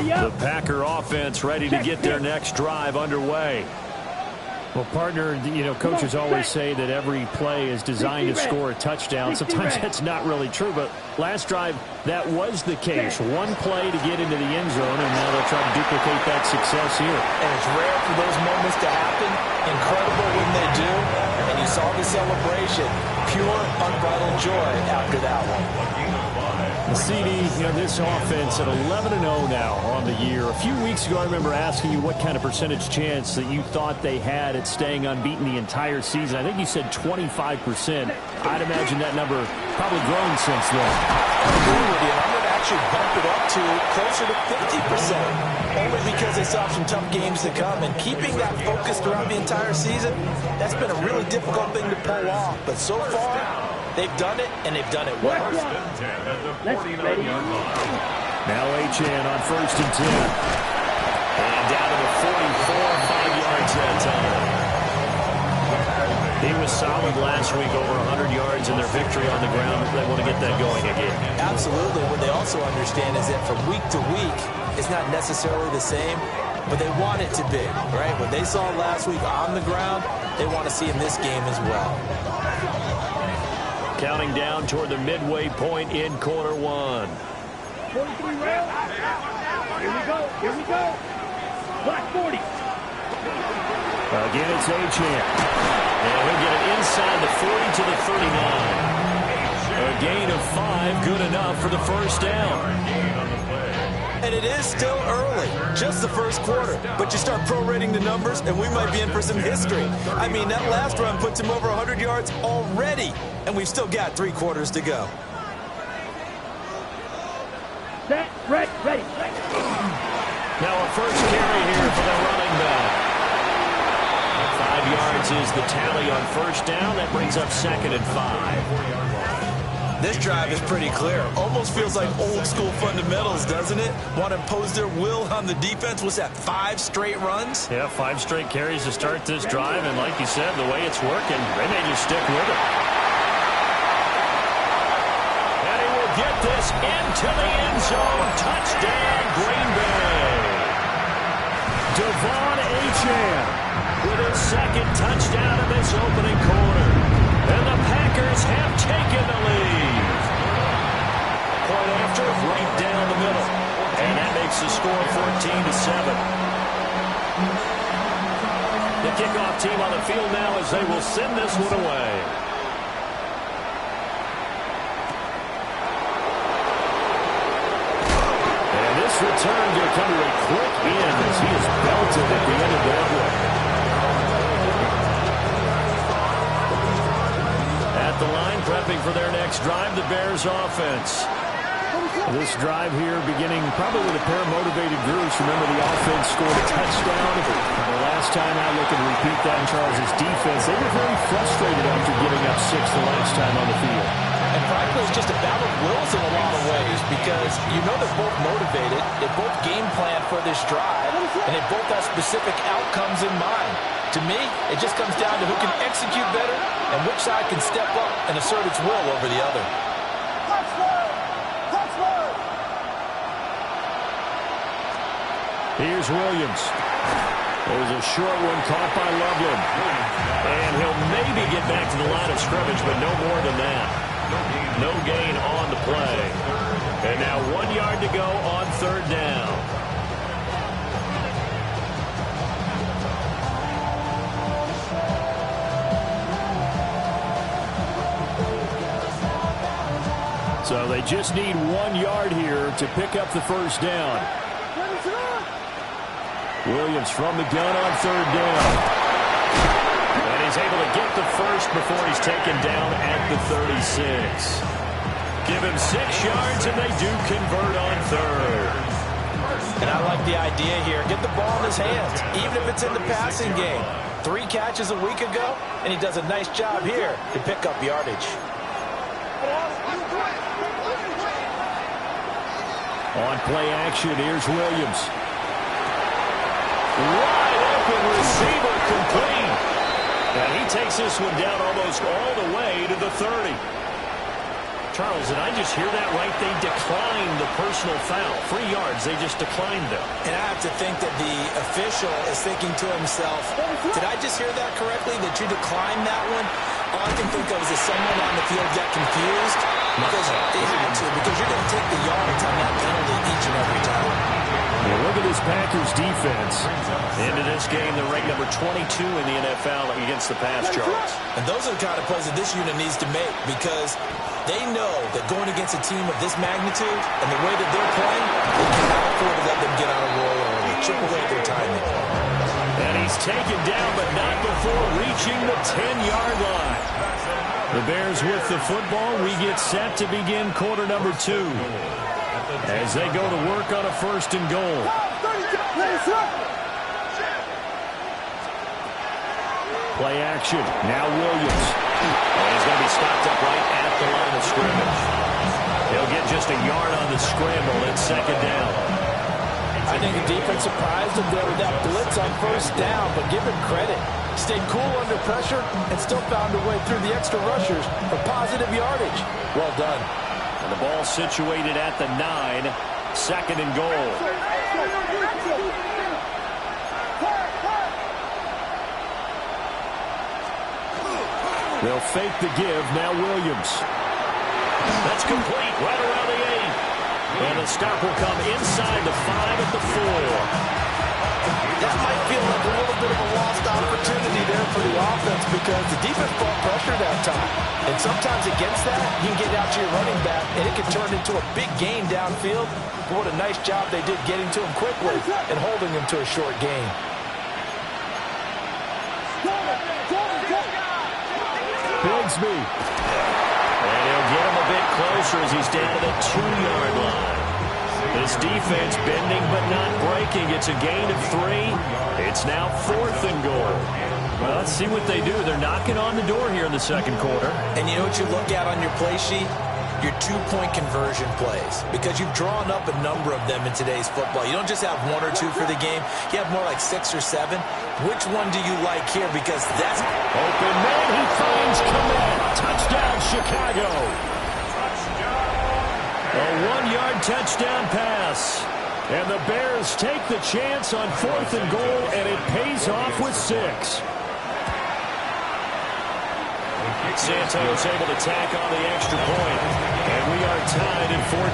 The Packer offense ready to get their next drive underway. Well, partner, coaches always say that every play is designed to score a touchdown. Sometimes that's not really true, but last drive, that was the case. One play to get into the end zone, and now they'll try to duplicate that success here. And it's rare for those moments to happen. Incredible when they do. And you saw the celebration. Pure, unbridled joy after that one. CD, this offense at 11-0 now on the year. A few weeks ago, I remember asking you what kind of percentage chance that you thought they had at staying unbeaten the entire season. I think you said 25%. I'd imagine that number probably grown since then. I agree with you. I'm going to actually bump it up to closer to 50%. Only because they saw some tough games to come. And keeping that focus throughout the entire season, that's been a really difficult thing to pull off. But so far, they've done it, and they've done it well. Now Achane on 1st and 10. And down to the 44, 5 yards that time. He was solid last week, over 100 yards in their victory on the ground. They want to get that going again. Absolutely. What they also understand is that from week to week, it's not necessarily the same, but they want it to be, right? What they saw last week on the ground, they want to see in this game as well. Counting down toward the midway point in quarter one. 43 round. Here we go. Black 40. Again, it's Achane. And he'll get it inside the 40 to the 39. A gain of 5, good enough for the first down. And it is still early, just the first quarter. But you start prorating the numbers, and we might be in for some history. I mean, that last run puts him over 100 yards already, and we've still got 3 quarters to go. Set, ready. Now a first carry here for the running back. 5 yards is the tally on first down. That brings up 2nd and 5. This drive is pretty clear. Almost feels like old school fundamentals, doesn't it? Want to impose their will on the defense. What's that, 5 straight runs? Yeah, 5 straight carries to start this drive. And like you said, the way it's working, they may just stick with it. And he will get this into the end zone. Touchdown, Green Bay. Devon Achane with his 2nd touchdown of this opening quarter. And the Packers have taken the lead. Point after, right down the middle. And that makes the score 14-7. The kickoff team on the field now as they will send this one away. And this return to come to a quick end as he is belted at the end of that one. At the line, prepping for their next drive, the Bears offense. This drive here beginning probably with a pair of motivated groups. Remember, the offense scored a touchdown. The last time I look and repeat that in Charles' defense, they were very frustrated after giving up 6 the last time on the field. And frankly, it's just a battle of wills in a lot of ways because they're both motivated, they both game plan for this drive, and they both have specific outcomes in mind. To me, it just comes down to who can execute better and which side can step up and assert its will over the other. Here's Williams. There's a short one caught by Loveland. And he'll maybe get back to the line of scrimmage, but no more than that. No gain on the play. And now 1 yard to go on 3rd down. So they just need 1 yard here to pick up the first down. Williams from the gun on 3rd down. And he's able to get the first before he's taken down at the 36. Give him 6 yards, and they do convert on 3rd. And I like the idea here. Get the ball in his hands, even if it's in the passing game. 3 catches a week ago, and he does a nice job here to pick up yardage. On play action, here's Williams. Wide open receiver complete. And he takes this one down almost all the way to the 30. Charles, did I just hear that right? They declined the personal foul. 3 yards, they just declined them. And I have to think that the official is thinking to himself, did I just hear that correctly, that you declined that one? All I can think of is that someone on the field got confused because they had to, because you're going to take the yards on that penalty each and every time. Well, look at this Packers defense. Into this game, they're ranked number 22 in the NFL against the pass, Charles. And those are the kind of plays that this unit needs to make because they know that going against a team of this magnitude and the way that they're playing, they cannot afford to let them get on a roll early. Chip away at their timing. And he's taken down, but not before reaching the 10-yard line. The Bears with the football. We get set to begin quarter number 2. As they go to work on a 1st and goal. Play action. Now Williams. And he's going to be stopped up right at the line of scrimmage. He'll get just a yard on the scramble at 2nd down. I think the defense surprised him there with that blitz on 1st down, but give him credit. Stayed cool under pressure and still found a way through the extra rushers for positive yardage. Well done. And the ball situated at the 9. 2nd and goal. They'll fake the give. Now Williams. That's complete right around the 8. And the stop will come inside the 5 at the 4. That might feel like a little bit of a lost opportunity there for the offense because the defense brought pressure that time. And sometimes against that, you can get out to your running back, and it can turn into a big gain downfield. But what a nice job they did getting to him quickly and holding him to a short gain. Bigsby. And he'll get him a bit closer as he's down to the 2-yard line. This defense bending but not breaking. It's a gain of 3. It's now 4th and goal. Well, let's see what they do. They're knocking on the door here in the 2nd quarter. And you know what you look at on your play sheet? Your 2-point conversion plays. Because you've drawn up a number of them in today's football. You don't just have 1 or 2 for the game. You have more like 6 or 7. Which one do you like here? Because that's open man. He finds Kmet. Touchdown, Chicago. A 1-yard touchdown pass. And the Bears take the chance on 4th and goal, and it pays off with 6. Santos able to tack on the extra point. And we are tied at 14.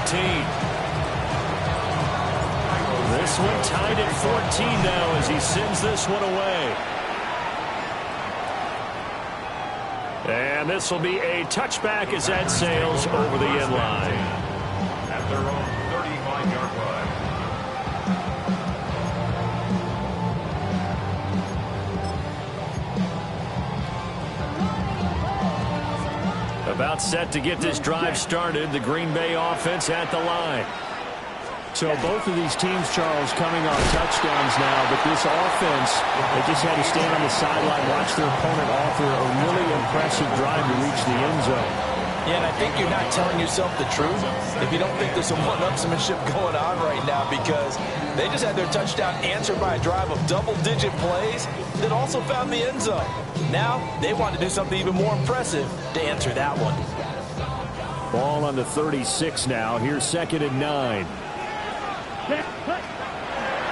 This one tied at 14 now as he sends this one away. And this will be a touchback as that sails over the end line. At their own 35-yard line. About set to get this drive started. The Green Bay offense at the line. So both of these teams, Charles, coming on touchdowns now, but this offense, they just had to stand on the sideline, watch their opponent offer a really impressive drive to reach the end zone. Yeah, and I think you're not telling yourself the truth if you don't think there's some one-upsmanship going on right now because they just had their touchdown answered by a drive of double-digit plays that also found the end zone. Now they want to do something even more impressive to answer that one. Ball on the 36 now. Here's 2nd and 9.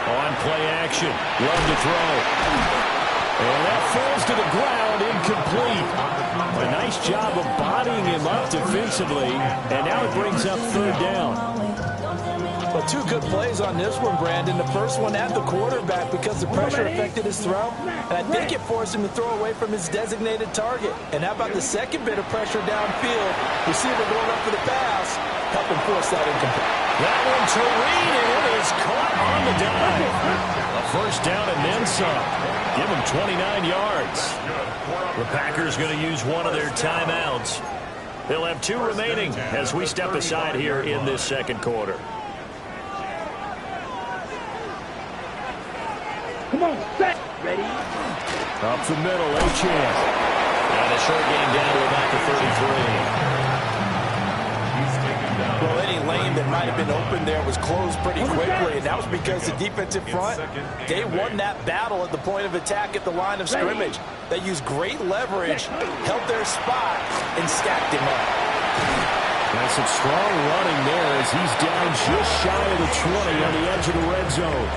On play action. Love to throw. And that falls to the ground, incomplete. A nice job of bodying him up defensively, and now it brings up 3rd down. Well, 2 good plays on this one, Brandon. The first one at the quarterback because the pressure affected his throw, and I think it forced him to throw away from his designated target. And how about the second bit of pressure downfield? Receiver going up for the pass, helping force that incomplete. That one to Reed, and it is caught on the dive. A 1st down and then some. Give him 29 yards. The Packers going to use one of their timeouts. They'll have 2 remaining as we step aside here in this 2nd quarter. Come on, set, ready. Up the middle, A-Chan. And a short gain down to about the 33. Well, any lane that might have been open there was closed pretty quickly, and that was because the defensive front, they won that battle at the point of attack at the line of scrimmage. They used great leverage, held their spot, and stacked him up. That's some strong running there as he's down just shy of the 20 on the edge of the red zone.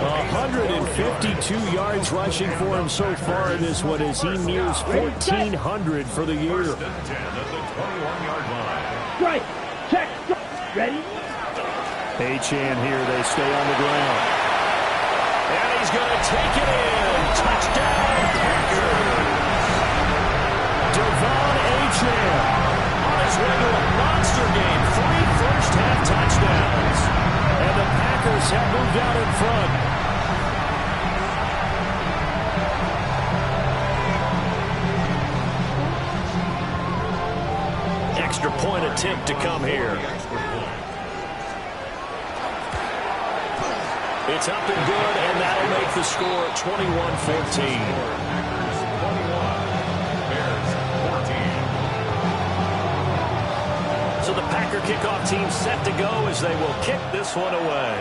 152 yards rushing for him so far in this one as he nears 1,400 for the year. First and 10 at the 21-yard line. Right. Check. Ready? Achane here. They stay on the ground. And he's going to take it in. Touchdown, Packers. Devon Achane on his way to a monster game. 3 first-half touchdowns. And the Packers have moved out in front. Extra point attempt to come here. It's up and good, and that'll make the score 21-14. Packers 21, Bears 14. So the Packer kickoff team set to go as they will kick this one away.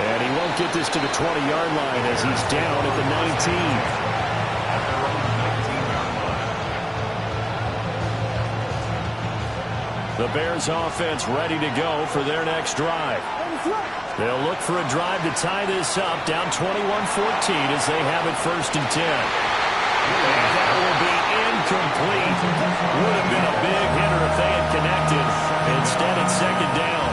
And he won't get this to the 20-yard line as he's down at the 19. At their own 19-yard line. The Bears offense ready to go for their next drive. They'll look for a drive to tie this up, down 21-14 as they have it first and 10. And that will be incomplete. Would have been a big hitter if they had connected. Instead, it's second down.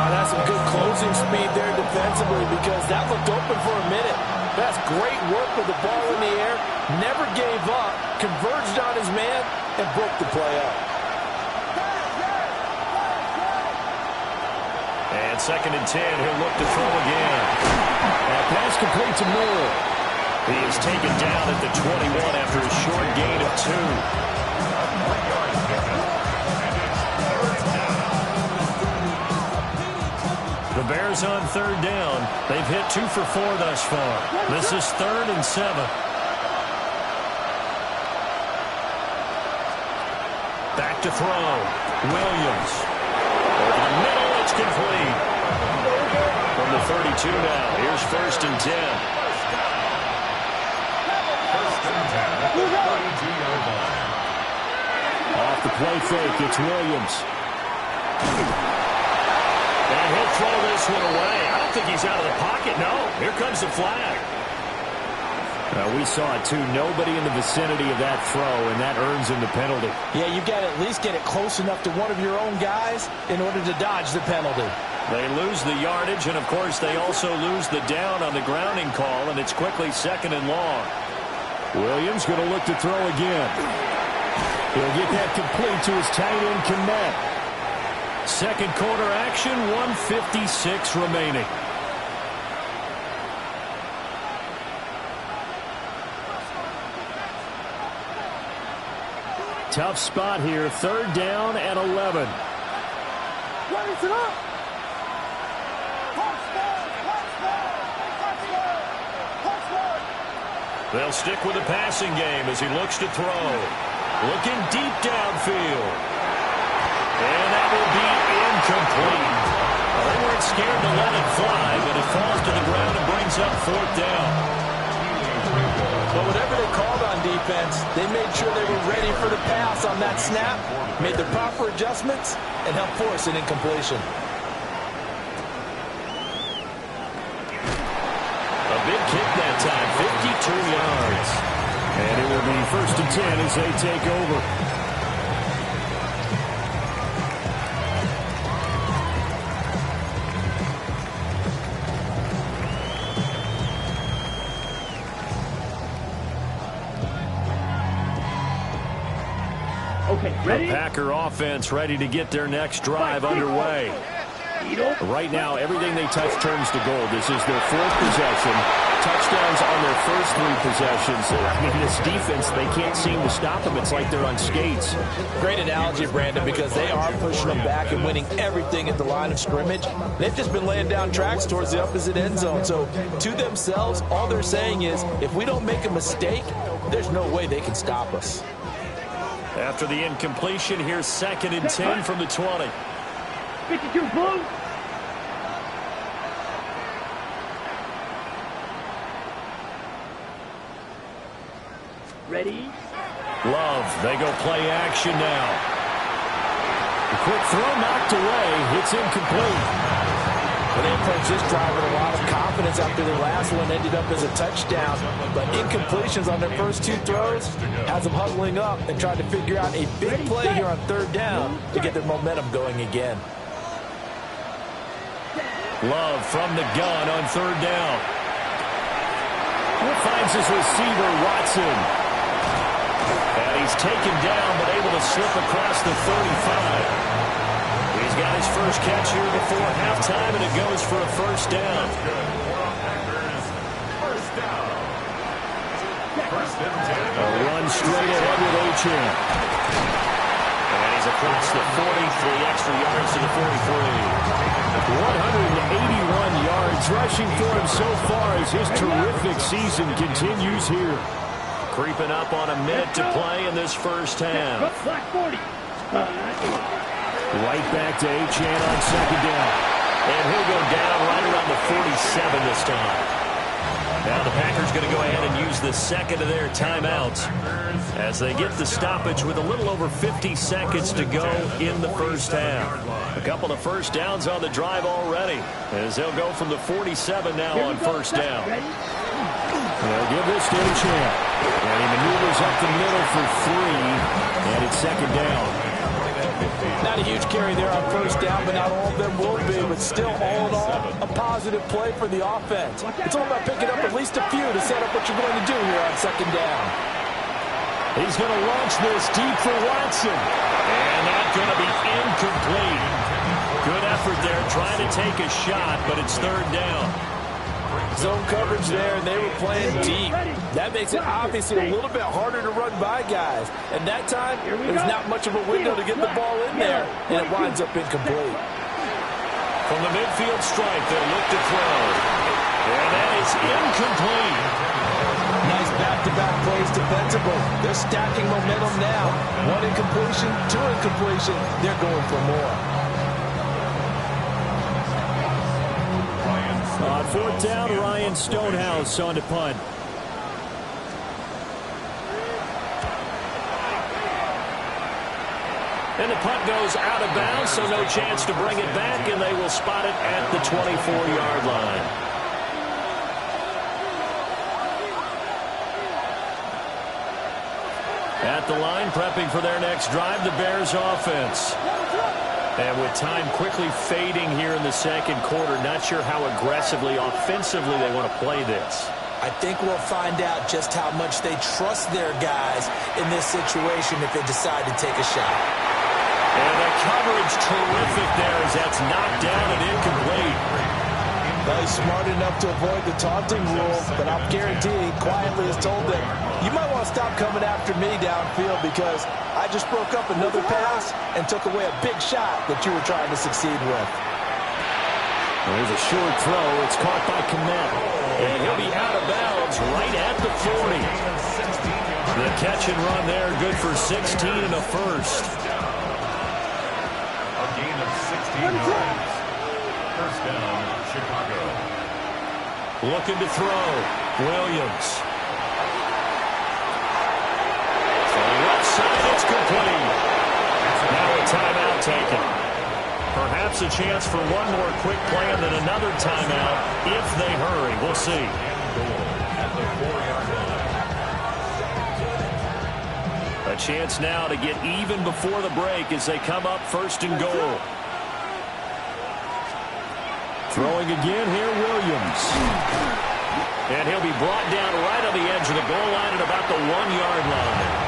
That's some good closing speed there defensively because that looked open for a minute. That's great work with the ball in the air. Never gave up, converged on his man, and broke the play up. And second and 10, he'll look to throw again. That pass complete to Moore. He is taken down at the 21 after a short gain of 2. The Bears on third down. They've hit 2 for 4 thus far. This is 3rd and 7. Back to throw. Williams. Over the middle, it's complete. From the 32 now, here's first and 10. First and 10 at the 32-yard line. Off the play fake, it's Williams. And he'll throw this one away. I don't think he's out of the pocket. No, here comes the flag. We saw it, too. Nobody in the vicinity of that throw, and that earns him the penalty. Yeah, you've got to at least get it close enough to one of your own guys in order to dodge the penalty. They lose the yardage, and, of course, they also lose the down on the grounding call, and it's quickly second and long. Williams going to look to throw again. He'll get that complete to his tight end, Kmet. Second quarter action, 1:56 remaining. Tough spot here, third down and 11. They'll stick with the passing game as he looks to throw. Looking deep downfield. And that will be incomplete. Well, they weren't scared to let it fly, but it falls to the ground and brings up fourth down. But whatever they called on defense, they made sure they were ready for the pass on that snap, made the proper adjustments, and helped force an incompletion. A big kick that time, 52 yards. And it will be first and 10 as they take over. Okay, ready? The Packer offense ready to get their next drive underway. Right now, everything they touch turns to gold. This is their 4th possession. Touchdowns on their first 3 possessions. I mean, this defense, they can't seem to stop them. It's like they're on skates. Great analogy, Brandon, because they are pushing them back and winning everything at the line of scrimmage. They've just been laying down tracks towards the opposite end zone. So to themselves, all they're saying is, if we don't make a mistake, there's no way they can stop us. After the incompletion, here's second and 10 from the 20. 52 blue. Ready? Love, they go play action now. The quick throw knocked away. It's incomplete. Well, they approached this drive with a lot of confidence after their last one ended up as a touchdown. But incompletions on their first two throws has them huddling up and trying to figure out a big play here on third down to get their momentum going again. Love from the gun on third down. He finds his receiver, Watson. And he's taken down, but able to slip across the 35. He's got his first catch here before halftime, and it goes for a first down. A run straight ahead with Achane. And he's across the 40 for the extra yards to the 43. 181 yards rushing for him so far as his terrific season continues here. Creeping up on a minute to play in this first half. Black 40. Right back to Achane on second down. And he'll go down right around the 47 this time. Now the Packers going to go ahead and use the second of their timeouts as they get the stoppage with a little over 50 seconds to go in the first half. A couple of first downs on the drive already as they'll go from the 47 now on first down. They'll give this to Achane. And he maneuvers up the middle for 3, and it's second down. Not a huge carry there on first down, but not all of them will be. But still, all in all, a positive play for the offense. It's all about picking up at least a few to set up what you're going to do here on second down. He's going to launch this deep for Watson. And that's going to be incomplete. Good effort there trying to take a shot, but it's third down. Zone coverage there, and they were playing deep. That makes it obviously a little bit harder to run by guys. And that time, there's not much of a window to get the ball in there, and it winds up incomplete. From the midfield stripe, they'll look to throw. And that is incomplete. Nice back-to-back plays defensively. They're stacking momentum now. One incompletion, two incompletion. They're going for more. On fourth down, Ryan Stonehouse on to punt. And the punt goes out of bounds, so no chance to bring it back, and they will spot it at the 24-yard line. At the line, prepping for their next drive, the Bears offense. And with time quickly fading here in the second quarter, not sure how aggressively, offensively they want to play this. I think we'll find out just how much they trust their guys in this situation if they decide to take a shot. And the coverage terrific there as that's knocked down and incomplete. Well, he's smart enough to avoid the taunting rule, but I'll guarantee he quietly has told them, you might want to stop coming after me downfield because I just broke up another pass and took away a big shot that you were trying to succeed with. There's a short throw. It's caught by Kmet. And he'll be out of bounds right at the 40. The catch and run there, good for 16 and a first. A gain of 16 yards. First down, Chicago. Looking to throw. Williams. Left side, it's complete. Now a timeout taken. Perhaps a chance for one more quick play and then another timeout if they hurry. We'll see. At the 4-yard line. A chance now to get even before the break as they come up first and goal. Throwing again here, Williams. And he'll be brought down right on the edge of the goal line at about the 1-yard line.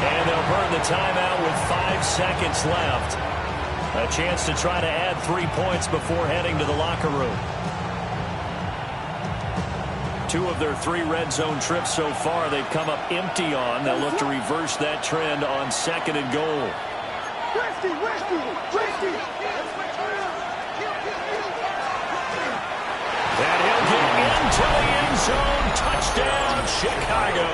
And they'll burn the timeout with 5 seconds left. A chance to try to add 3 points before heading to the locker room. 2 of their 3 red zone trips so far they've come up empty on. They'll look to reverse that trend on second and goal. And he'll get into the end zone. Touchdown, Chicago.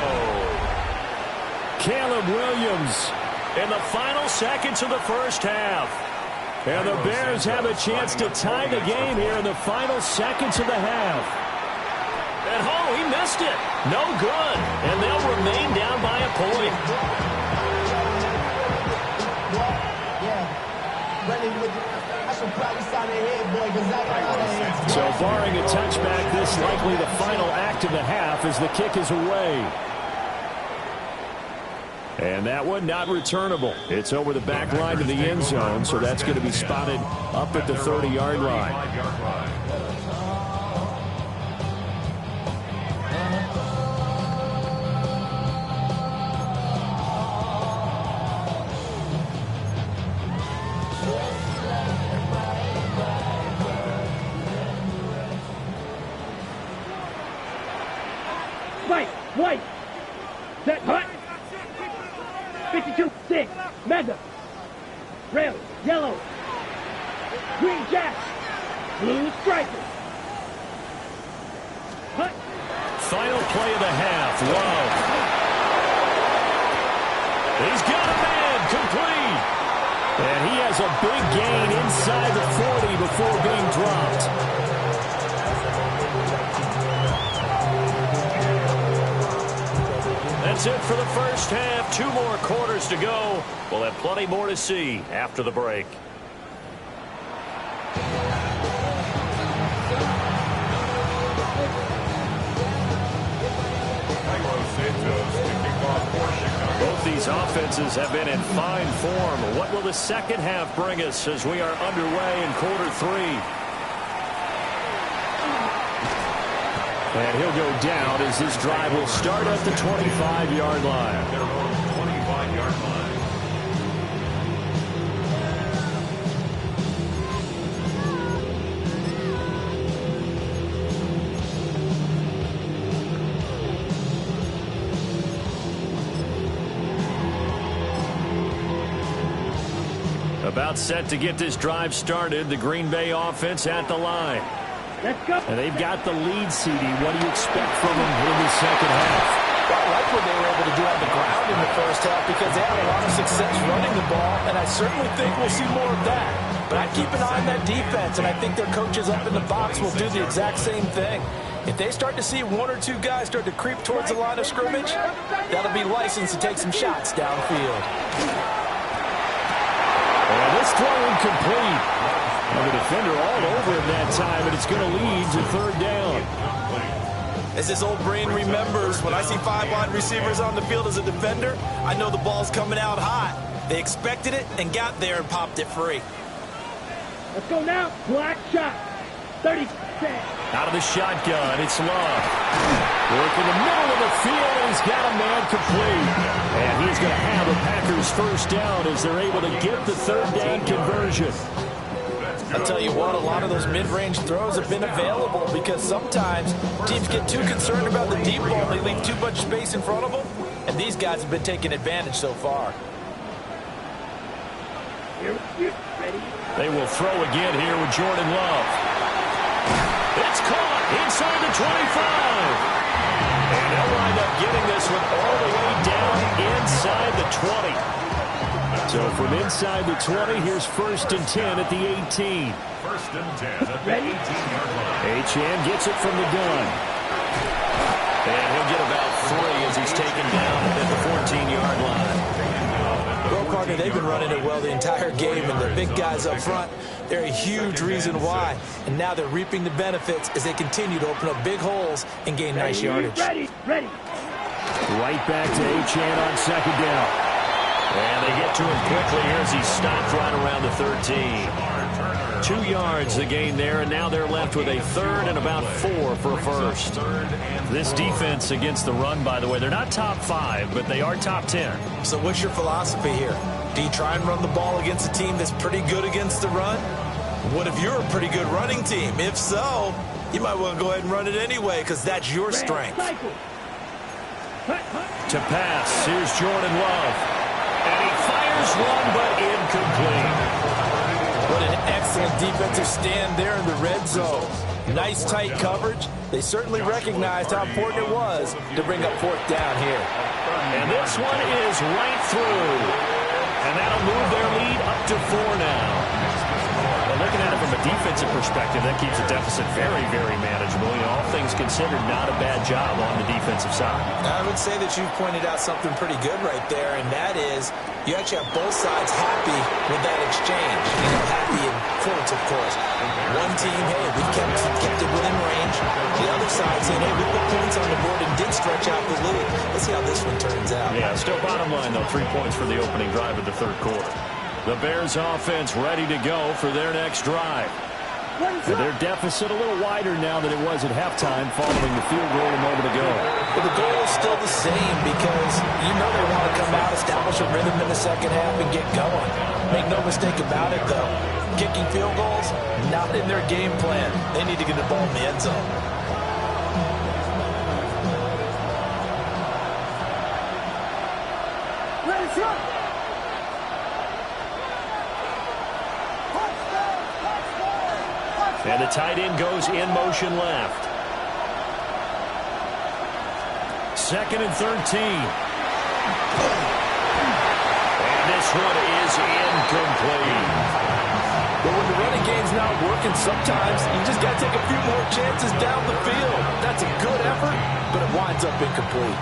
Caleb Williams in the final seconds of the first half. And the Bears have a chance to tie the game here in the final seconds of the half. And he missed it. No good. And they'll remain down by a point. So barring a touchback, this likely the final act of the half as the kick is away. And that one not returnable. It's over the back line to the end zone, so that's going to be spotted up at the 30-yard line. White, set, hut, 52, 6, mega, red, yellow, green jack, blue striker, hut. Final play of the half, Love. He's got a man, complete. And he has a big gain inside the 40 before being dropped. That's it for the first half. 2 more quarters to go. We'll have plenty more to see after the break. Both these offenses have been in fine form. What will the second half bring us as we are underway in quarter 3? And he'll go down as this drive will start at the 25-yard line. Their own 25-yard line. About set to get this drive started. The Green Bay offense at the line. Let's go. And they've got the lead, CD. What do you expect from them in the second half? Well, I like what they were able to do on the ground in the first half because they had a lot of success running the ball, and I certainly think we'll see more of that. But I'd keep an eye on that defense, and I think their coaches up in the box will do the exact same thing. If they start to see 1 or 2 guys start to creep towards the line of scrimmage, that'll be licensed to take some shots downfield. And this throw incomplete. And the defender all over him that time, and it's going to lead to 3rd down. As this old brain remembers, when I see 5 wide receivers on the field as a defender, I know the ball's coming out hot. They expected it and got there and popped it free. Let's go now. Black shot. 36. Out of the shotgun, it's Love. Work in the middle of the field, and he's got a man complete. And he's going to have a Packers first down as they're able to get the 3rd down conversion. I'll tell you what, a lot of those mid-range throws have been available because sometimes teams get too concerned about the deep ball. They leave too much space in front of them, and these guys have been taking advantage so far. They will throw again here with Jordan Love. It's caught inside the 25. And they'll wind up getting this one all the way down inside the 20. So from inside the 20, here's 1st and 10 at the 18. 1st and 10 at the 18-yard line. Achane gets it from the gun. And he'll get about 3 as he's taken down at the 14-yard line. Well, Carter, they've been running it well the entire game, and the big guys up front, they're a huge reason why. And now they're reaping the benefits as they continue to open up big holes and gain nice yardage. Ready. Right back to Achane on 2nd down. And they get to him quickly here as he stopped right around the 13. 2 yards the gain there, and now they're left with a 3rd and about 4 for a first. This defense against the run, by the way, they're not top 5, but they are top 10. So what's your philosophy here? Do you try and run the ball against a team that's pretty good against the run? What if you're a pretty good running team? If so, you might want to go ahead and run it anyway because that's your strength. To pass, here's Jordan Love. And he fires one, but incomplete. What an excellent defensive stand there in the red zone. Nice tight coverage. They certainly recognized how important it was to bring up 4th down here. And this one is right through. And that'll move their lead up to 4 now. Well, looking at it from a defense defensive perspective, that keeps the deficit very, very manageable. You know, all things considered, not a bad job on the defensive side. I would say that you've pointed out something pretty good right there, and that is you actually have both sides happy with that exchange. You know, happy in quotes, of course. One team, hey, we kept it within range. The other side saying, hey, we put points on the board and did stretch out the lead. Let's see how this one turns out. Yeah, still bottom line, though, 3 points for the opening drive of the third quarter. The Bears offense ready to go for their next drive. And their deficit a little wider now than it was at halftime following the field goal a moment ago. But the goal is still the same because you know they want to come out, establish a rhythm in the second half, and get going. Make no mistake about it, though. Kicking field goals, not in their game plan. They need to get the ball in the end zone. And the tight end goes in motion left. 2nd and 13. And this one is incomplete. But when the running game's not working, sometimes you just got to take a few more chances down the field. That's a good effort, but it winds up incomplete.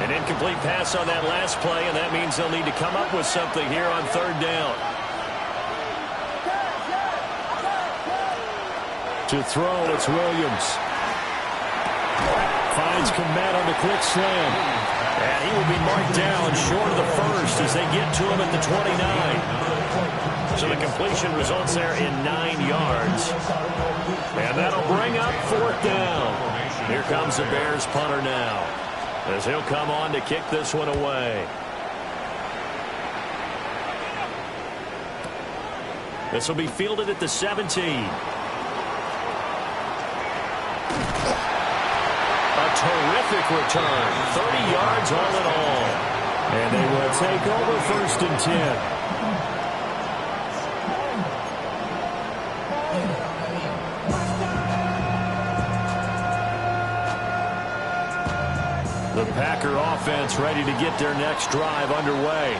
An incomplete pass on that last play, and that means they'll need to come up with something here on 3rd down. To throw, it's Williams. Finds Kmet on the quick slam. And he will be marked down short of the first as they get to him at the 29. So the completion results there in 9 yards. And that'll bring up 4th down. Here comes the Bears punter now, as he'll come on to kick this one away. This will be fielded at the 17. Terrific return. 30 yards all in all. And they will take over 1st and 10. The Packer offense ready to get their next drive underway.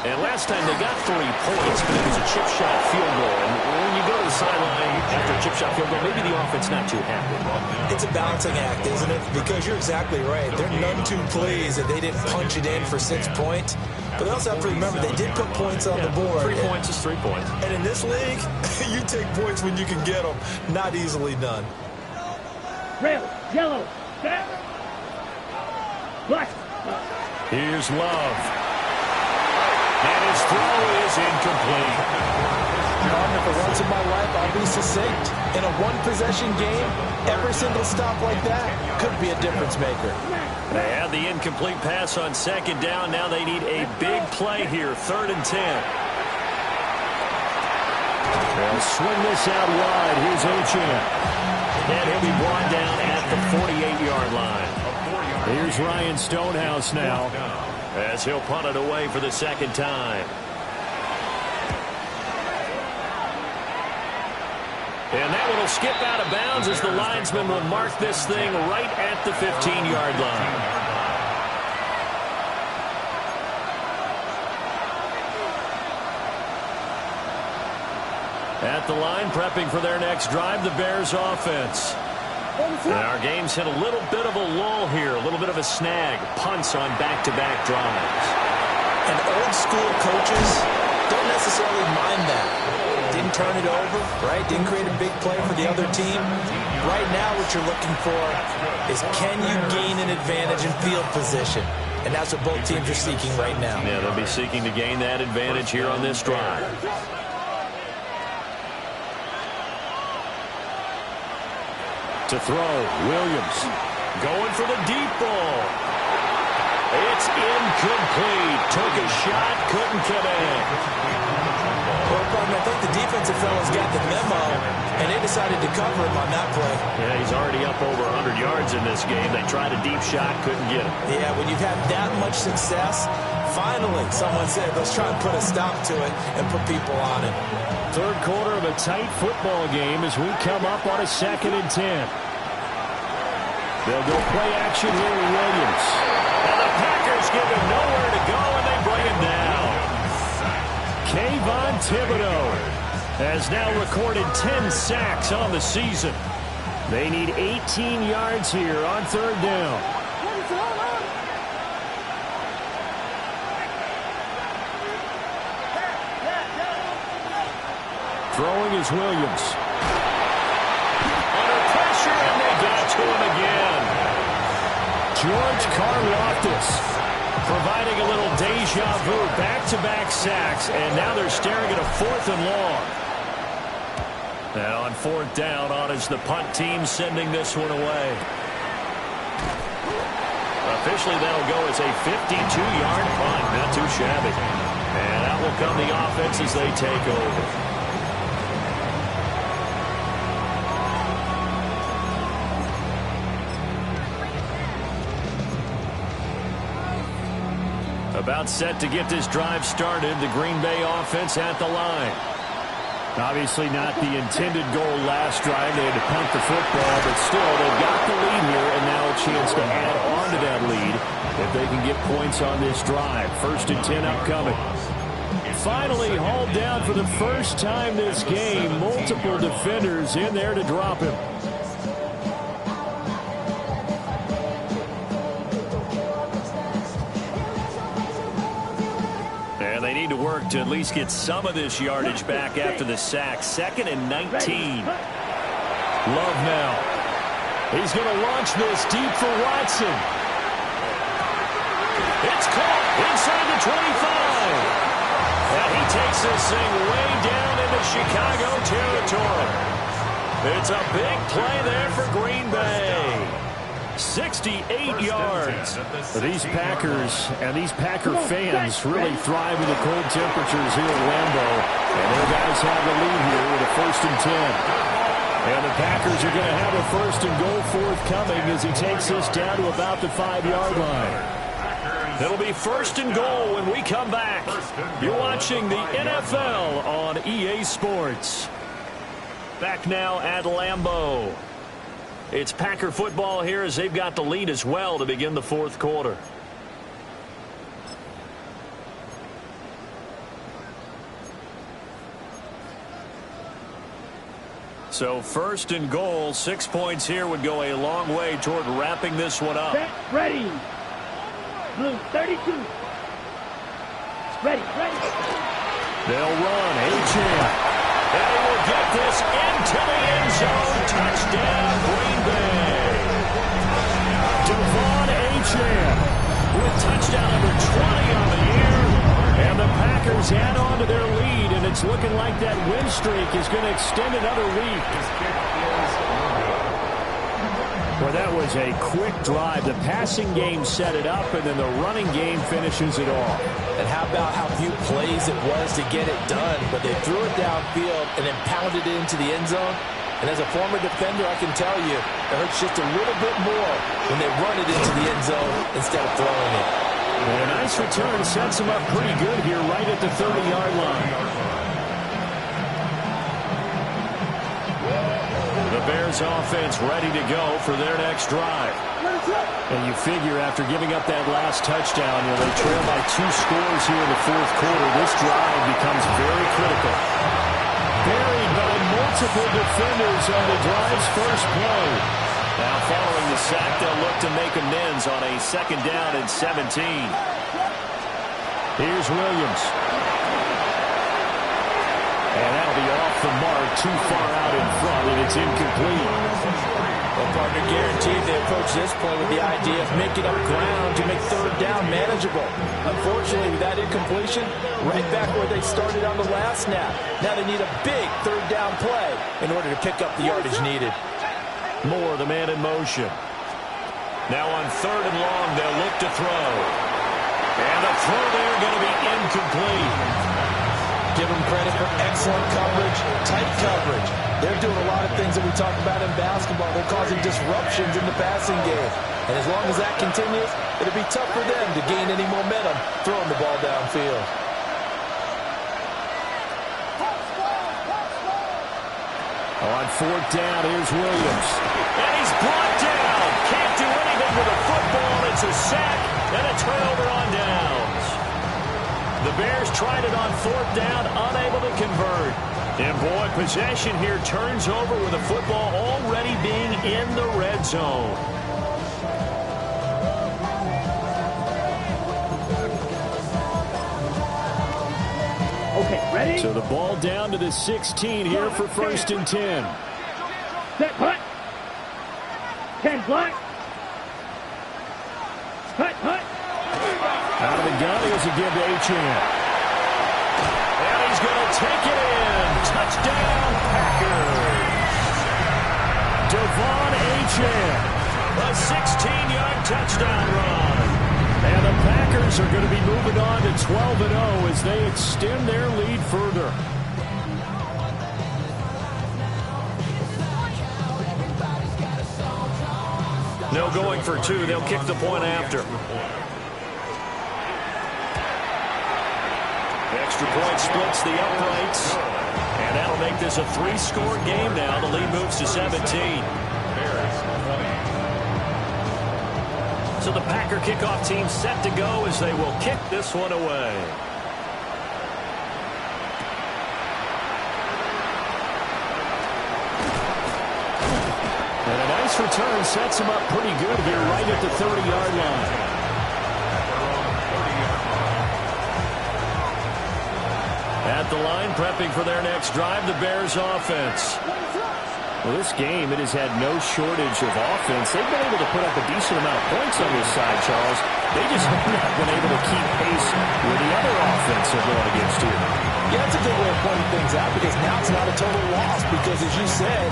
And last time they got 3 points, but it was a chip shot field goal. And when you go to the sideline after a chip shot field goal, maybe the offense not too happy. It's a balancing act, isn't it? Because you're exactly right. They're none too pleased that they didn't punch it in for 6 points. But they also have to remember they did put points on the board. 3 points is 3 points. And in this league, you take points when you can get them. Not easily done. Red, yellow, set. Black. Here's Love. And his throw is incomplete. For once in my life, I'll be succinct. In a one-possession game, every single stop like that could be a difference maker. They had the incomplete pass on 2nd down. Now they need a big play here, 3rd and 10. They'll swing this out wide. Here's Achane. And he'll be brought down at the 48-yard line. Here's Ryan Stonehouse now, as he'll punt it away for the 2nd time. And that one will skip out of bounds as the linesman will mark this thing right at the 15-yard line. At the line, prepping for their next drive, the Bears offense. And our game's hit a little bit of a lull here, a little bit of a snag. Punts on back-to-back drives. And old-school coaches don't necessarily mind that. Didn't turn it over, right? Didn't create a big play for the other team. Right now what you're looking for is can you gain an advantage in field position? And that's what both teams are seeking right now. Yeah, they'll be seeking to gain that advantage here on this drive. To throw, Williams going for the deep ball. It's incomplete. Took a shot, couldn't connect. Well, I think the defensive fellows got the memo, and they decided to cover him on that play. Yeah, he's already up over 100 yards in this game. They tried a deep shot, couldn't get him. Yeah, when you've had that much success, finally someone said, let's try and put a stop to it and put people on it. Third quarter of a tight football game as we come up on a 2nd and 10. They'll go play action here with Williams. And the Packers give him nowhere to go, and they bring him down. Kayvon Thibodeaux has now recorded 10 sacks on the season. They need 18 yards here on 3rd down. Throwing is Williams. Under pressure, and they got to him again. George Karlaftis providing a little deja vu. Back-to-back sacks, and now they're staring at a 4th and long. And on 4th down, on is the punt team sending this one away. Officially, that'll go as a 52-yard punt. Not too shabby. And out will come the offense as they take over. About set to get this drive started. The Green Bay offense at the line. Obviously not the intended goal last drive. They had to punt the football, but still they've got the lead here, and now a chance to add on to that lead if they can get points on this drive. 1st and 10 upcoming. Finally hauled down for the first time this game. Multiple defenders in there to drop him. They need to work to at least get some of this yardage back after the sack. 2nd and 19. Love now. He's going to launch this deep for Watson. It's caught inside the 25. And he takes this thing way down into Chicago territory. It's a big play there for Green Bay. 68 yards. These Packers and these Packer fans really thrive in the cold temperatures here at Lambeau. And their guys have the lead here with a 1st and 10. And the Packers are going to have a 1st and goal forthcoming as he takes this down to about the 5-yard line. It'll be 1st and goal when we come back. You're watching the NFL on EA Sports. Back now at Lambeau. It's Packer football here as they've got the lead as well to begin the 4th quarter. So 1st and goal, 6 points here would go a long way toward wrapping this one up. Set, ready. Blue 32. Ready. They'll run. Achane. And he will get this into the end zone. Touchdown, Green Bay. Devon Achane with touchdown number 20 on the year. And the Packers add on to their lead, and it's looking like that win streak is going to extend another week. Well, that was a quick drive. The passing game set it up, and then the running game finishes it off. And how about how few plays it was to get it done, but they threw it downfield and then pounded it into the end zone. And as a former defender, I can tell you, it hurts just a little bit more when they run it into the end zone instead of throwing it. And a nice return sets them up pretty good here right at the 30-yard line. The Bears offense ready to go for their next drive. And you figure after giving up that last touchdown, they trail by 2 scores here in the 4th quarter. This drive becomes very critical. Buried by multiple defenders on the drive's first play. Now following the sack, they'll look to make amends on a 2nd down and 17. Here's Williams. And that'll be off the mark, too far out in front, and it's incomplete. Well, partner, guaranteed they approach this point with the idea of making up ground to make 3rd down manageable. Unfortunately, with that incompletion, right back where they started on the last snap. Now they need a big 3rd down play in order to pick up the yardage needed. Moore, the man in motion. Now on 3rd and long, they'll look to throw. And the throw there going to be incomplete. Give them credit for excellent coverage, tight coverage. They're doing a lot of things that we talk about in basketball. They're causing disruptions in the passing game. And as long as that continues, it'll be tough for them to gain any momentum throwing the ball downfield. On 4th down, here's Williams. And he's brought down. Can't do anything with a football. It's a sack and a turnover on downs. The Bears tried it on 4th down, unable to convert. And boy, possession here turns over with the football already being in the red zone. Okay, ready? So the ball down to the 16 here for 1st and 10. Set, hut. 10, black. Hut. Out of the gun, here's a give to Achane. And he's going to take it in. Touchdown, Packers. Devon Achane. A 16-yard touchdown run. And the Packers are going to be moving on to 12-0 as they extend their lead further. No going for 2. They'll kick the point after. Extra point splits the uprights. And that'll make this a 3-score game now. The lead moves to 17. So the Packer kickoff team set to go as they will kick this one away. And a nice return sets him up pretty good here right at the 30-yard line. At the line, prepping for their next drive, the Bears offense. Well, this game, it has had no shortage of offense. They've been able to put up a decent amount of points on this side, Charles. They just have not been able to keep pace with the other offense they're going against here. Yeah, that's a good way of pointing things out because now it's not a total loss because, as you said,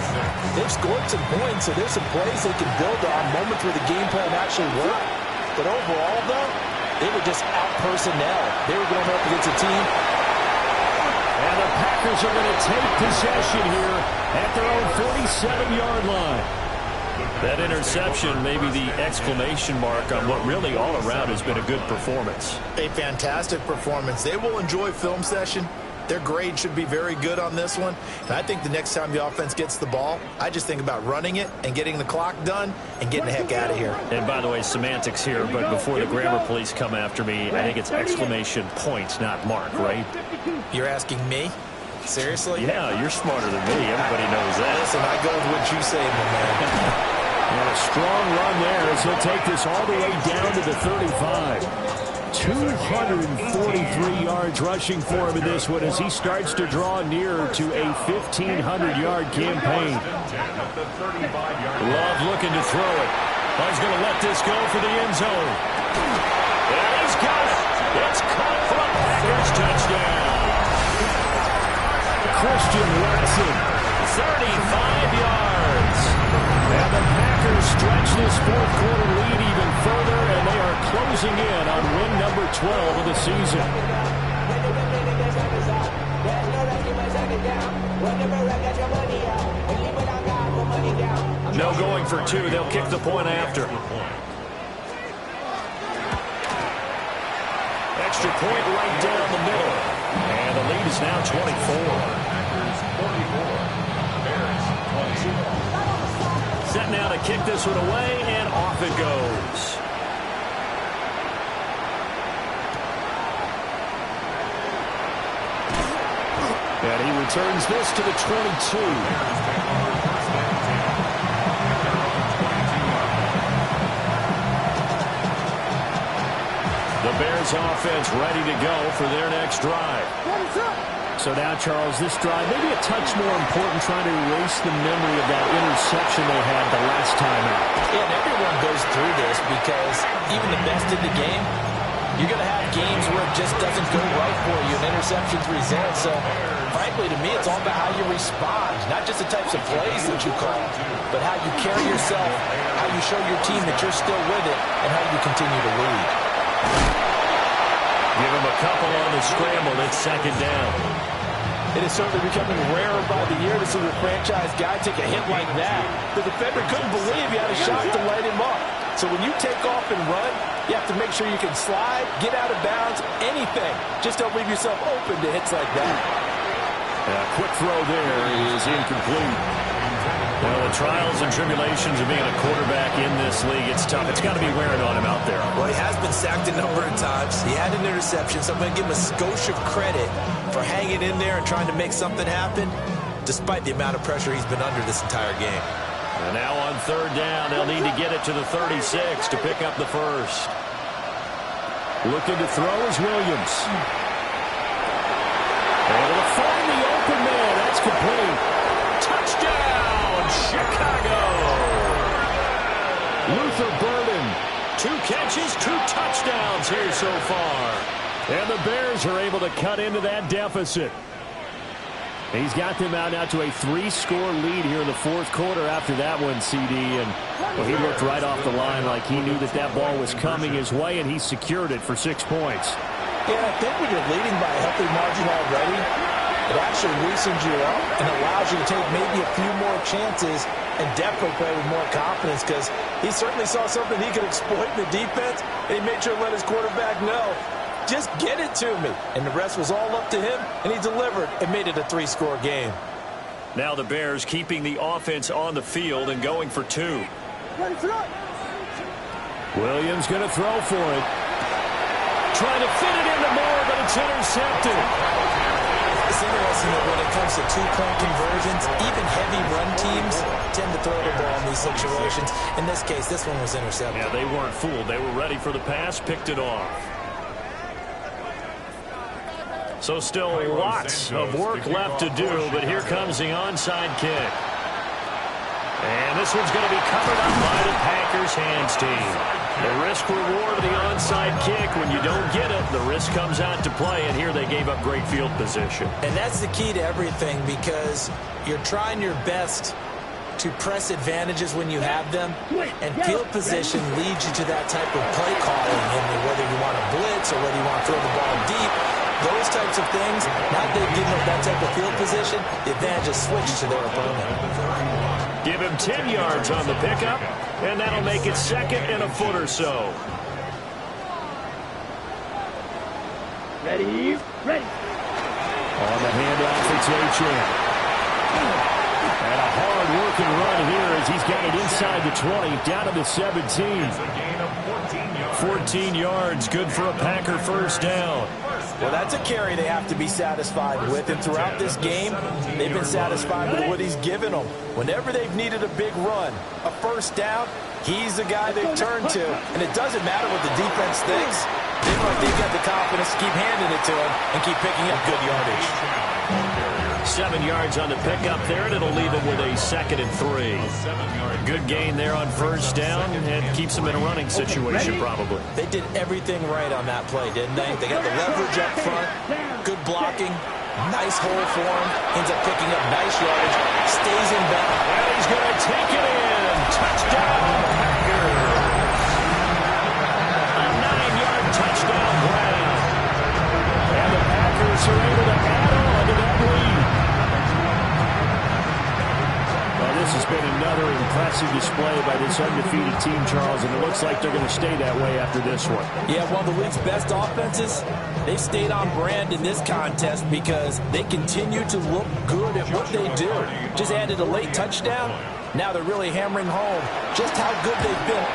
they've scored some points, so there's some plays they can build on, moments where the game plan actually worked. But overall, though, they were just out-personnel. They were going up against a team. And the Packers are going to take possession here at their own 47-yard line. That interception may be the exclamation mark on what really all around has been a good performance. A fantastic performance. They will enjoy film session. Their grade should be very good on this one. And I think the next time the offense gets the ball, I just think about running it and getting the clock done and getting the heck out of here. And by the way, semantics here, but before the grammar police come after me, I think it's exclamation point, not mark, right? You're asking me? Seriously? Yeah, you're smarter than me. Everybody knows that. Listen, I go with what you say, my man. And a strong run there as he'll take this all the way down to the 35. 243 yards rushing for him in this one as he starts to draw nearer to a 1,500-yard campaign. Love looking to throw it. He's going to let this go for the end zone. And he's got it. It's caught for a Packers touchdown. Christian Watson, 35 yards. And the Packers stretch this fourth-quarter lead even further, and they are closing in on win number 12 of the season. No going for 2. They'll kick the point after. Extra point right down the middle. And the lead is now 24. Set now to kick this one away, and off it goes. And he returns this to the 22. The Bears offense ready to go for their next drive. So now, Charles, this drive maybe a touch more important, trying to erase the memory of that interception they had the last time out. Yeah, and everyone goes through this because even the best in the game, you're going to have games where it just doesn't go right for you and interceptions result. So, frankly, to me, it's all about how you respond, not just the types of plays that you call, but how you carry yourself, how you show your team that you're still with it, and how you continue to lead. Give him a couple on the scramble. It's second down. It is certainly becoming rarer by the year to see the franchise guy take a hit like that. The defender couldn't believe he had a shot to light him up. So when you take off and run, you have to make sure you can slide, get out of bounds, anything. Just don't leave yourself open to hits like that. A quick throw there is incomplete. Well, the trials and tribulations of being a quarterback in this league, it's tough. It's got to be wearing on him out there. Well, he has been sacked a number of times. He had an interception, so I'm going to give him a skosh of credit for hanging in there and trying to make something happen, despite the amount of pressure he's been under this entire game. And now on third down, they'll need to get it to the 36 to pick up the first. Looking to throw is Williams. Able to find the open man. That's complete. Touchdown, Chicago! Luther Burden. 2 catches, 2 touchdowns here so far. And the Bears are able to cut into that deficit. He's got them out now to a 3-score lead here in the fourth quarter after that one, CD. And well, he looked right off the line like he knew that that ball was coming his way, and he secured it for 6 points. Yeah, I think when you're leading by a healthy margin already, it actually loosens you up and allows you to take maybe a few more chances and definitely play with more confidence, because he certainly saw something he could exploit in the defense, and he made sure to let his quarterback know, just get it to me. And the rest was all up to him, and he delivered and made it a 3-score game. Now the Bears keeping the offense on the field and going for 2. Williams going to throw for it. Trying to fit it into Moore, but it's intercepted. It's interesting that when it comes to 2-point conversions, even heavy run teams tend to throw the ball in these situations. In this case, this one was intercepted. Yeah, they weren't fooled. They were ready for the pass, picked it off. So still lots of work left to do, but here comes the onside kick. And this one's going to be covered up by the Packers hands team. The risk-reward of the onside kick, when you don't get it, the risk comes out to play, and here they gave up great field position. And that's the key to everything, because you're trying your best to press advantages when you have them, and field position leads you to that type of play calling, and whether you want to blitz or whether you want to throw the ball deep, those types of things, now they've given up that type of field position, the advantage is switched to their opponent. Give him 10 yards on the pickup, and that'll make it 2nd and a foot or so. Ready? Ready. On the handoff, it's Achane. And a hard-working run here as he's got it inside the 20, down to the 17. 14 yards, good for a Packer first down. Well, that's a carry they have to be satisfied with, and throughout this game, they've been satisfied with what he's given them. Whenever they've needed a big run, a first down, he's the guy they've turned to, and it doesn't matter what the defense thinks. They look like they've got the confidence to keep handing it to him and keep picking up good yardage. 7 yards on the pickup there, and it'll leave him with a 2nd and 3. Good gain there on first down, and keeps him in a running situation probably. They did everything right on that play, didn't they? They got the leverage up front, good blocking, nice hole for him, ends up picking up nice yardage, stays in bounds. And he's going to take it in. Touchdown, Packers. A 9-yard touchdown grab. And the Packers are able to add on to that lead. Well, this has been another impressive display by this undefeated team, Charles, and it looks like they're going to stay that way after this one. Yeah, one of the league's best offenses, they've stayed on brand in this contest because they continue to look good at what they do. Just added a late touchdown. Now they're really hammering home just how good they've been.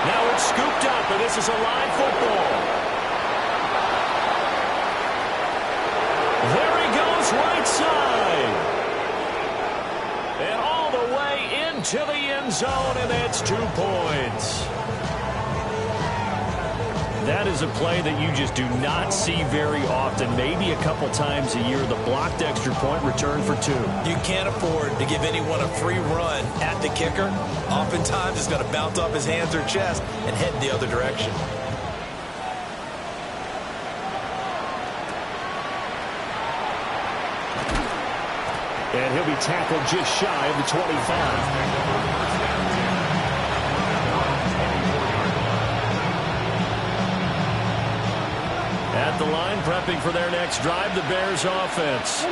Now it's scooped up, and this is a live football. There he goes, right side. And all the way into the end zone, and that's 2 points. That is a play that you just do not see very often, maybe a couple times a year. The blocked extra point return for 2. You can't afford to give anyone a free run at the kicker. Oftentimes, it's going to bounce off his hands or chest and head the other direction. And he'll be tackled just shy of the 25. At the line, prepping for their next drive, the Bears offense.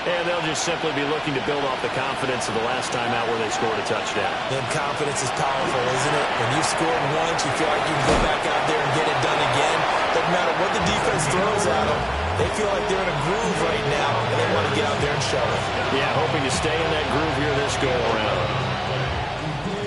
And they'll just simply be looking to build off the confidence of the last time out where they scored a touchdown. Then confidence is powerful, isn't it? When you've scored once, you feel like you can go back out there and get it done again. Doesn't matter what the defense throws at them. They feel like they're in a groove right now, and they want to get out there and show it. Yeah, hoping to stay in that groove here this go-around.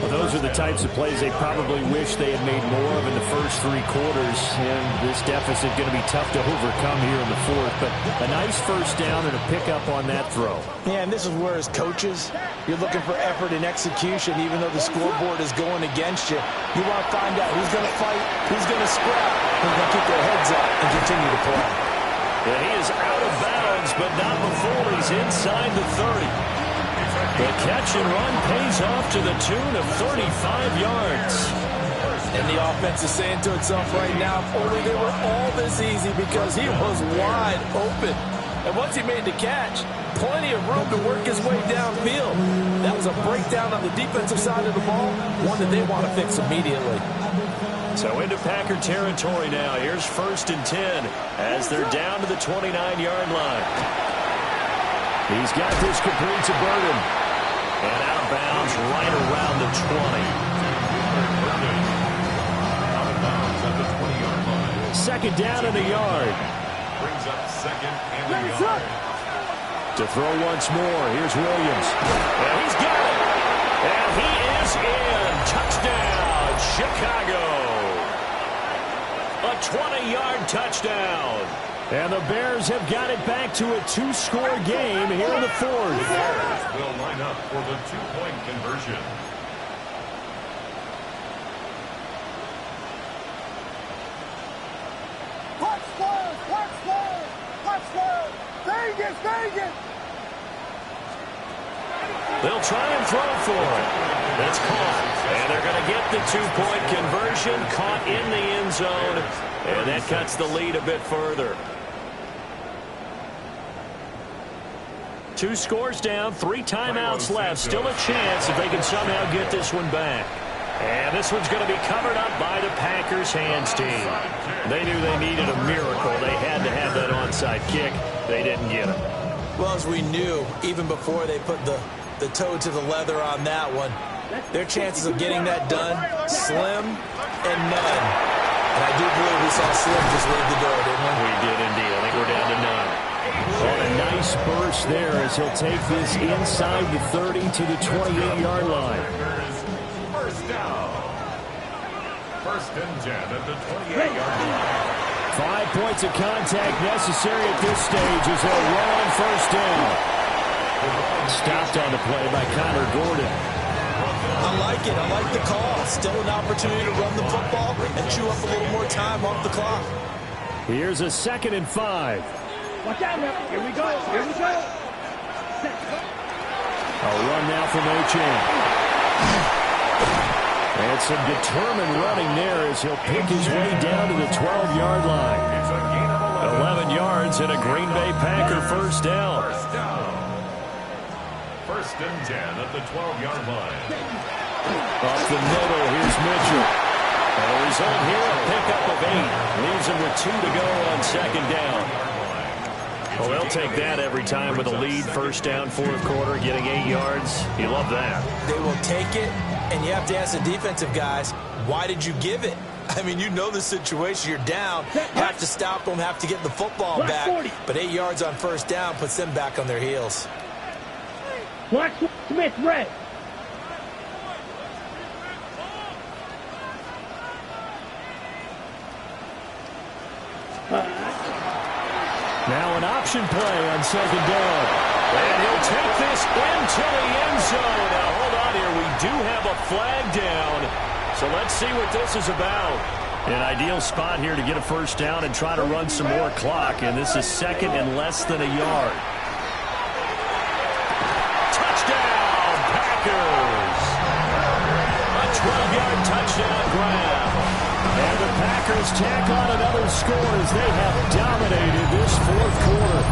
Well, those are the types of plays they probably wish they had made more of in the first 3 quarters. And this deficit going to be tough to overcome here in the fourth. But a nice first down and a pickup on that throw. Yeah, and this is where, as coaches, you're looking for effort and execution. Even though the scoreboard is going against you, you want to find out who's going to fight, who's going to scrap, who's going to keep their heads up and continue to play. And he is out of bounds, but not before he's inside the 30. The catch and run pays off to the tune of 35 yards. And the offense is saying to itself right now, if only they were all this easy, because he was wide open. And once he made the catch, plenty of room to work his way downfield. That was a breakdown on the defensive side of the ball, one that they want to fix immediately. So into Packer territory now. Here's 1st and 10 as they're down to the 29-yard line. He's got this complete to Burton. And out of bounds right around the 20. Out of bounds at the 20-yard line. 2nd down and a yard. Brings up 2nd and a yard. To throw once more, here's Williams. And he's got it. And he is in. Touchdown, Chicago. A 20-yard touchdown. And the Bears have got it back to a 2-score game here in the fourth. The Bears will line up for the 2-point conversion. Vegas, Vegas! They'll try and throw for it. That's caught. And they're going to get the 2-point conversion. Caught in the end zone. And that cuts the lead a bit further. 2 scores down, 3 timeouts left. Still a chance if they can somehow get this one back. And this one's going to be covered up by the Packers hands team. They knew they needed a miracle. They had to have that onside kick. They didn't get it. Well, as we knew, even before they put the toe to the leather on that one, their chances of getting that done, slim and none. And I do believe we saw Slim just leave the door, didn't we? We did indeed. I think we're down to none. And a nice burst there as he'll take this inside the 30 to the 28-yard line. First down. 1st and 10 at the 28-yard line. 5 points of contact necessary at this stage as they'll run on 1st down. Stopped on the play by Connor Gordon. I like it. I like the call. Still an opportunity to run the football and chew up a little more time off the clock. Here's a 2nd and 5. Watch out now. Here we go. Here we go. A run now from Achane. And some determined running there as he'll pick his way down to the 12-yard line. It's a gain of 11 yards and a Green Bay Packer first down. First down. 1st and 10 at the 12-yard line. Off the middle, here's Mitchell. And a result here, a pickup of 8. Leaves him with 2 to go on 2nd down. Well, they'll take that every time with a lead. First down, 4th quarter, getting 8 yards. You love that. They will take it, and you have to ask the defensive guys, why did you give it? I mean, you know the situation. You're down. Have to stop them, have to get the football back. But 8 yards on 1st down puts them back on their heels. Watch Smith, red. Now an option play on 2nd down. And he'll take this into the end zone. Now, hold on here. We do have a flag down. So let's see what this is about. An ideal spot here to get a first down and try to run some more clock. And this is 2nd and less than a yard. Touchdown, Packers. A 12-yard touchdown grab. And the Packers tack on another score as they have dominated this 4th quarter.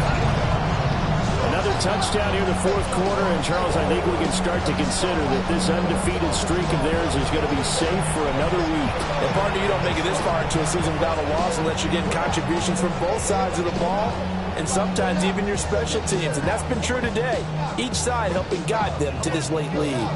Another touchdown here in the 4th quarter. And, Charles, I think we can start to consider that this undefeated streak of theirs is going to be safe for another week. And, partner, you don't make it this far into a season without a loss unless you're getting contributions from both sides of the ball and sometimes even your special teams. And that's been true today. Each side helping guide them to this late lead.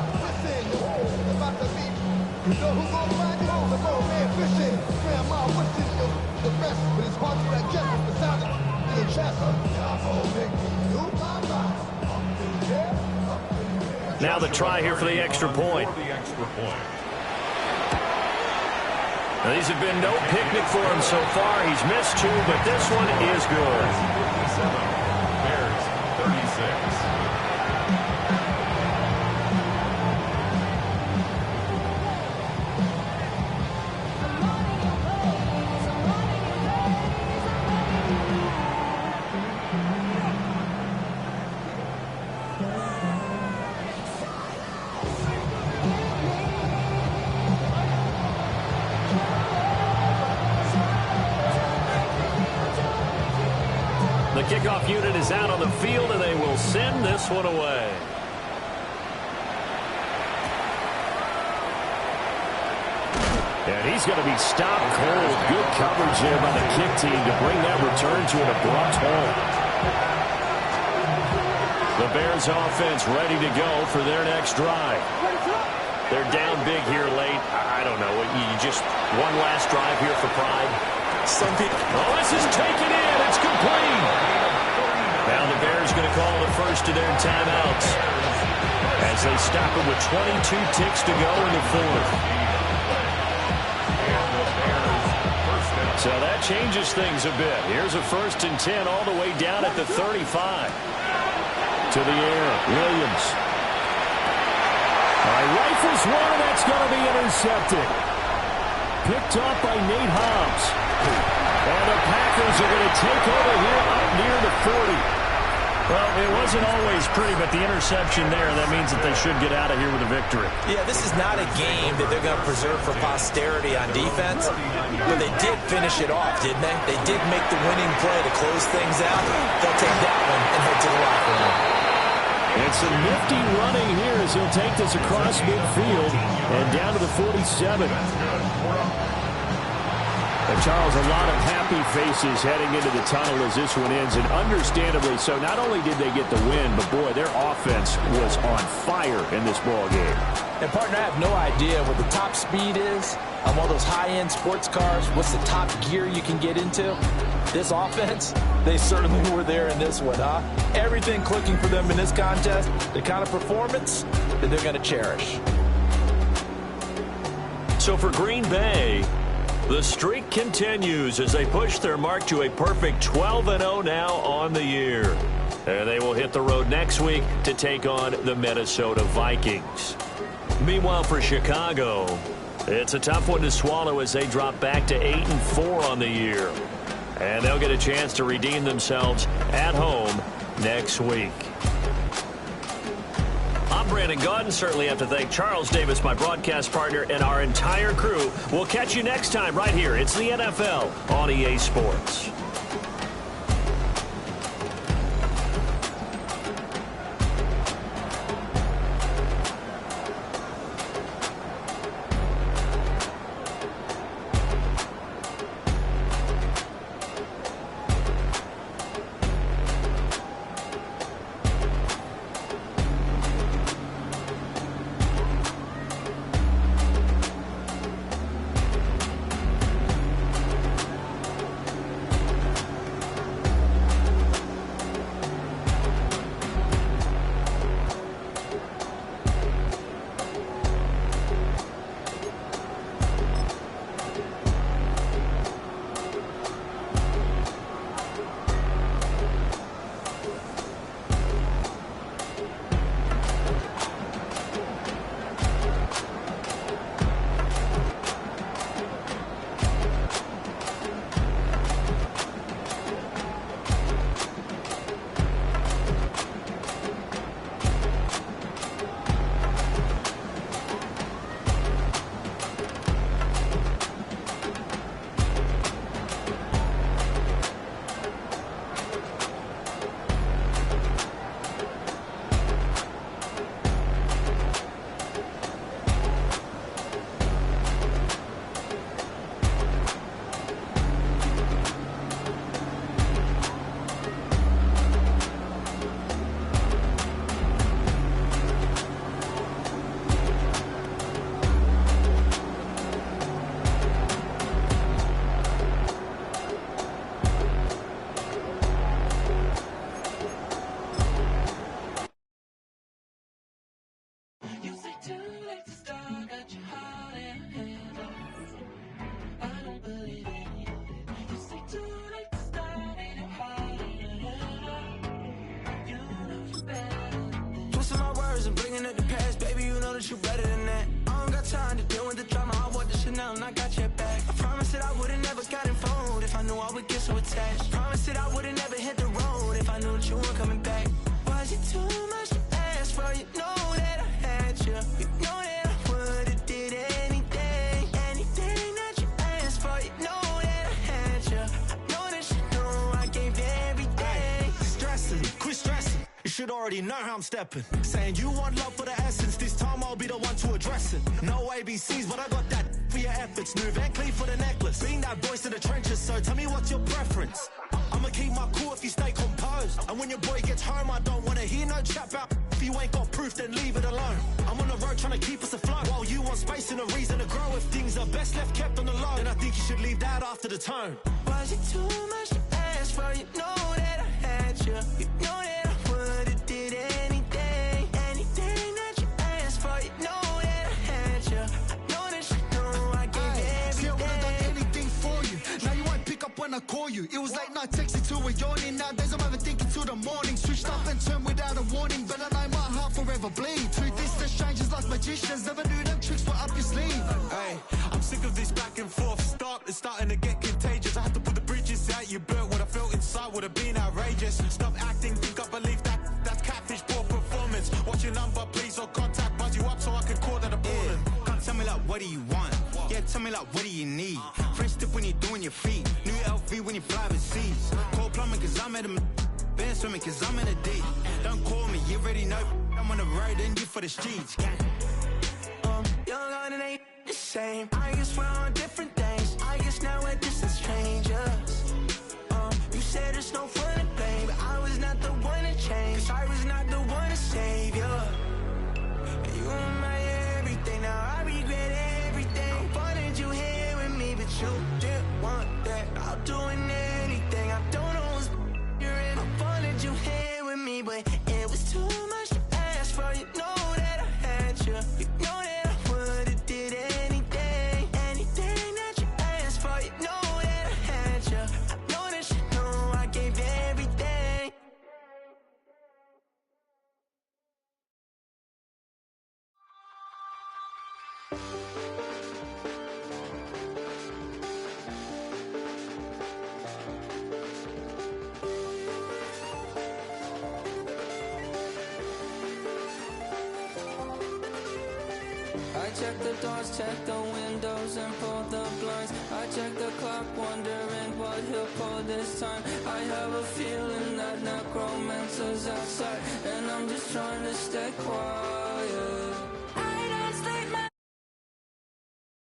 Now the try here for the extra point. Now, these have been no picnic for him so far. He's missed 2, but this one is good. Bears 36. The kickoff unit is out on the field, and they will send this one away. And he's going to be stopped cold. Good coverage there by the kick team to bring that return to an abrupt halt. The Bears offense ready to go for their next drive. They're down big here late. I don't know. You just one last drive here for pride. Some people. Oh, this is taken in. It's complete. Now the Bears going to call the first of their timeouts as they stop it with 22 ticks to go in the fourth. So that changes things a bit. Here's a 1st and 10 all the way down at the 35. To the air, Williams. All right, rifles one, and that's going to be intercepted. Picked up by Nate Hobbs. And the Packers are going to take over here up near the 40. Well, it wasn't always pretty, but the interception there, that means that they should get out of here with a victory. Yeah, this is not a game that they're going to preserve for posterity on defense, but they did finish it off, didn't they? They did make the winning play to close things out. They'll take that one and head to the locker room. And some nifty running here as he'll take this across midfield and down to the 47. And Charles, a lot of happy faces heading into the tunnel as this one ends, and understandably so. Not only did they get the win, but boy, their offense was on fire in this ball game. And partner, I have no idea what the top speed is on one of those high-end sports cars. What's the top gear you can get into? This offense, they certainly were there in this one, huh? Everything clicking for them in this contest, the kind of performance that they're going to cherish. So for Green Bay, the streak continues as they push their mark to a perfect 12-0 now on the year. And they will hit the road next week to take on the Minnesota Vikings. Meanwhile, for Chicago, it's a tough one to swallow as they drop back to 8-4 on the year. And they'll get a chance to redeem themselves at home next week. I'm Brandon Gaudin. Certainly have to thank Charles Davis, my broadcast partner, and our entire crew. We'll catch you next time right here. It's the NFL on EA Sports. Chanel and I got your back. I promise that I would've never got involved if I knew I would get so attached. I promise that I would've never hit the road if I knew that you weren't coming back. Was it too much to ask for? You know that I had you. You know that I would've did anything, anything that you asked for. You know that I had you. I know that you know I gave everything. Stressing, quit stressing. You should already know how I'm stepping. Saying you want love for the essence. This time I'll be the one to address it. No ABCs, but I got that for your efforts. New Van Cleef for the necklace. Being that voice in the trenches, so tell me what's your preference. I'ma keep my cool if you stay composed. And when your boy gets home, I don't wanna hear no chat about if you ain't got proof, then leave it alone. I'm on the road trying to keep us afloat, while you want space and a reason to grow. If things are best left kept on the low, then I think you should leave that after the tone. Was it too much to ask for? You know that I had you. You know that I would've did anything, anything that you asked for. You know that I had you. I know that you know I gave everything. See, I would've done anything for you. Now you won't pick up when I call you. It was late night texting till we're yawning. Nowadays I'm overthinking till the morning. Switched up and turned without a warning, but I know my heart forever bleed. Two distant strangers like magicians, never knew them tricks were up your sleeve. Hey, I'm sick of this back and forth. It's starting to get contagious. I had to put the bridges out you built. What I felt inside would have been outrageous. Stop acting, think I believe that's catfish, poor performance. What's your number, please, or contact, buzz you up so I can call that a ballin'. Can't tell me like, what do you want? Yeah, tell me like, what do you need? French tip when you're doing your feet. New LV when you fly overseas. Call plumbing cause I'm at a been swimming cause I'm in a deep. Don't call me, you already know I'm on the road and you for the streets. Young and it ain't the same. I guess we're on different things. I guess now we're distant strangers. You said it's no fun to blame, but I was not the one to change. 'Cause I was not the one to save you. You were my everything. Now I regret everything. I wanted you here with me, but you didn't want that. I'll do anything. I don't know what's you're in. I wanted you here with me, but it was too much to ask for. You know that I had you. You know that I would've did anything, anything that you asked for. You know that I had you. I know that you know I gave everything. I check the doors, check the windows, and pull the blinds. I check the clock, wondering what he'll pull this time. I have a feeling that necromancer's outside, and I'm just trying to stay quiet.